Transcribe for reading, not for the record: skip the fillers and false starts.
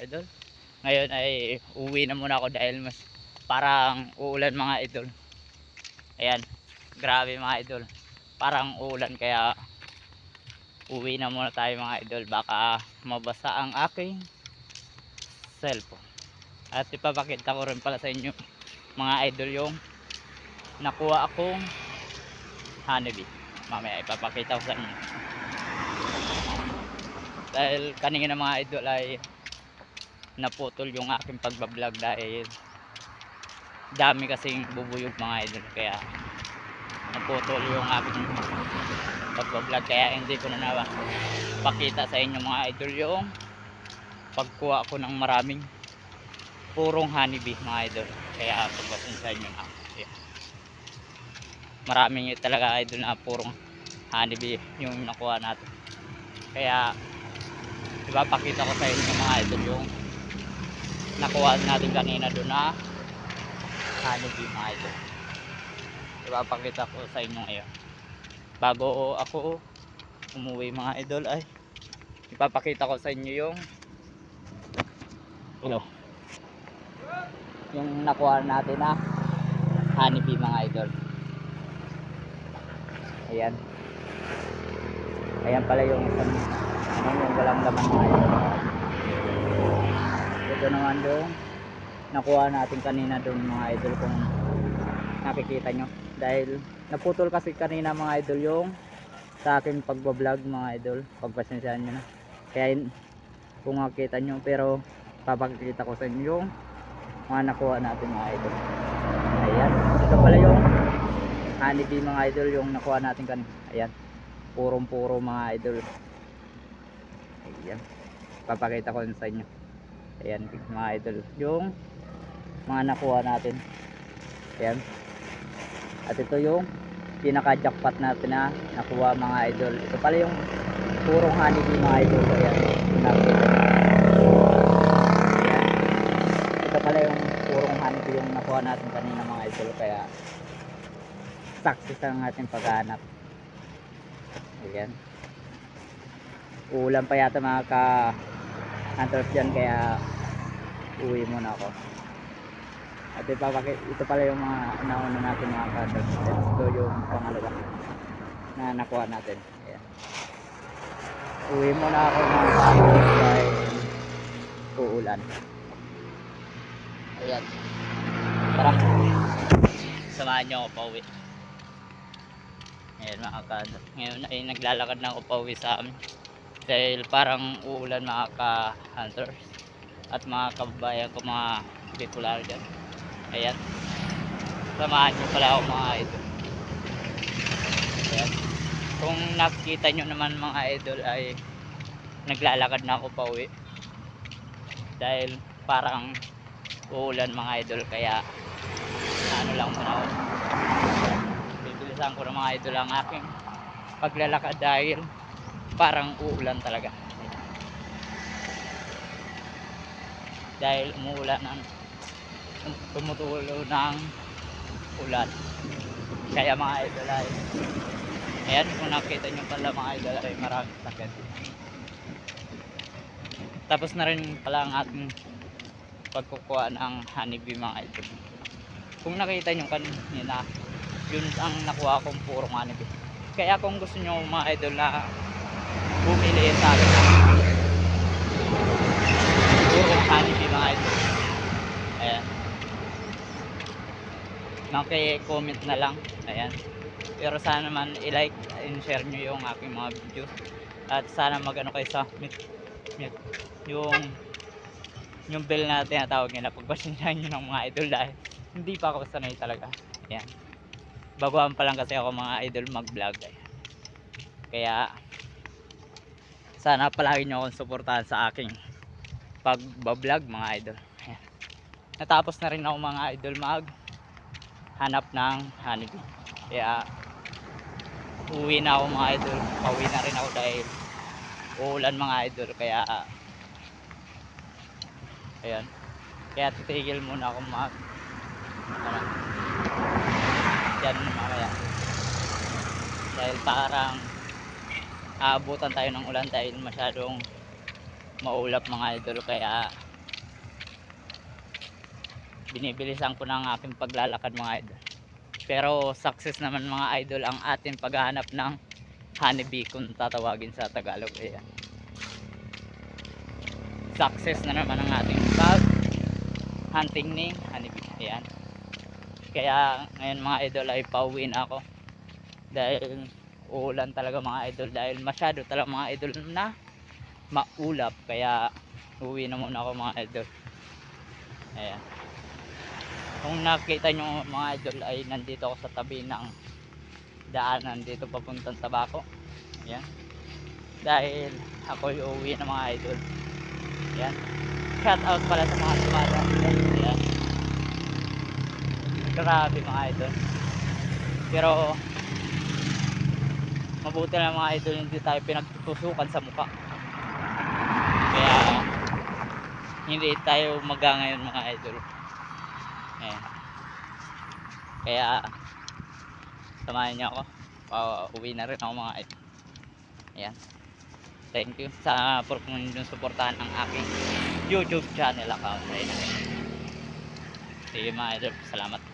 idol. Ngayon ay uwi na muna ako dahil mas parang uulan mga idol. Ayan, grabe mga idol, parang uulan kaya uwi na muna tayo mga idol, baka mabasa ang aking cellphone. At ipapakita ko rin pala sa inyo mga idol yung nakuha akong honeybee. Mamaya ipapakita ko sa inyo. Dahil kanina mga idol ay naputol yung aking pagbablog dahil dami kasing bubuyog mga idol, kaya naputol yung aking pagbablog, kaya hindi ko na napakita sa inyo mga idol yung pagkuha ko ng maraming purong honeybee mga idol. Kaya pagpasensya nyo na. Ayan. Maraming talaga idol na purong honeybee yung nakuha natin, kaya ipapakita ko sa inyo mga idol yung nakuha natin kanina doon na honeybee mga idol. Ipapakita ko sa inyo ngayon bago ako umuwi mga idol, ay ipapakita ko sa inyo yung yung nakuha natin na honeybee mga idol. Ayan, ayan pala yung isang yung walang laman mga idol. Ito naman doon nakuha natin kanina doon mga idol, kung nakikita nyo, dahil naputol kasi kanina mga idol yung sa akin pagbablog mga idol. Pagpasensyahan nyo na, kaya kung makikita nyo, pero papakita ko sa inyo yung mga nakuha natin mga idol. Ayan, ito pala yung honeybee mga idol yung nakuha natin kanina. Ayan, purong puro mga idol. Ayan, papakita ko sa inyo. Ayan mga idol yung mga nakuha natin. Ayan, at ito yung pinaka jackpot natin na nakuha mga idol. Ito pala yung purong honeybee mga idol. Ayan, nakikita nyo. Ayan, ito pala yung purong honeybee yung nakuha natin kanina mga idol, kaya success ang ating paghahanap. Ayan, ulan pa yata mga ka-hunters dyan, kaya uwi muna ako. At ito pala yung mga nauna natin mga ka-hunters. Ito yung pangalawa na nakuha natin. Ayan, uwi muna ako mga ka-hunters dahil uulan. Ayan, tara, samahan nyo ako pa uwi. Ayan mga ka-hunters, ngayon ay naglalakad na ako pa uwi sa amin dahil parang uulan mga ka-hunters at mga kababayan ko, mga bipolar dyan. Ayan, samahan nyo pala ako mga idol. Ayan, kung nakikita nyo naman mga idol ay naglalakad na ako pa uwi dahil parang uulan mga idol, kaya ano lang muna ako, bibilisan ko ng mga idol ang aking paglalakad dahil parang uulan talaga. Dahil umuulan ng tumutulo ng ulan, kaya mga idol ay ayan, kung nakita nyo pala mga idol ay maraming sakit. Tapos na rin pala ang ating pagkukuha ng honeybee mga idol. Kung nakita nyo kanina, yun ang nakuha kong purong honeybee. Kaya kung gusto nyo mga idol na bumili sa akin ng purong honeybee mga idol, ayan, maki-comment na lang. Ayan, pero sana naman i-like and share nyo yung aking mga video, at sana magano kayo sa yung bell na tinatawag nila. Pagpasensyahan nyo ng mga idol dahil hindi pa ako sanay talaga. Ayan, baguhan pa lang kasi ako mga idol mag vlog. Kaya sana palagi nyo akong suportahan sa aking pagbablog mga idol. Ayan, natapos na rin ako mga idol mag hanap ng honeybee, kaya uwi na ako mga idol. Pauwi na rin ako dahil uulan mga idol, kaya ayan, kaya titigil muna ako mag yan mamaya dahil parang aabutan tayo ng ulan dahil masyadong maulap mga idol, kaya binibilisan ko ng aking paglalakad mga idol. Pero success naman mga idol ang ating paghahanap ng honeybee kung tatawagin sa Tagalog. Ayan. Success na naman ang ating pag hunting ni honeybee. Ayan. Kaya ngayon mga idol ay pauwi na ako. Dahil uulan talaga mga idol. Dahil masyado talaga mga idol na maulap. Kaya uwi na muna ako mga idol. Ayan. Kung nakita nyo mga idol ay nandito ako sa tabi ng daanan dito papuntang Tabaco. Ayan. Dahil ako uuwi na mga idol. Ayan. Shout out pala sa mga dumadaan. Ayan. Grabe mga idol. Pero mabuti na mga idol hindi tayo pinagtutusukan sa mukha. Kaya hindi tayo maga ngayon mga idol. Ayan. Kaya samahan niyo ako. Uwi na rin ako mga idol. Ayan. Thank you sa for kung suportahan ang aking YouTube channel account. Ayan. Sige mga idol, salamat.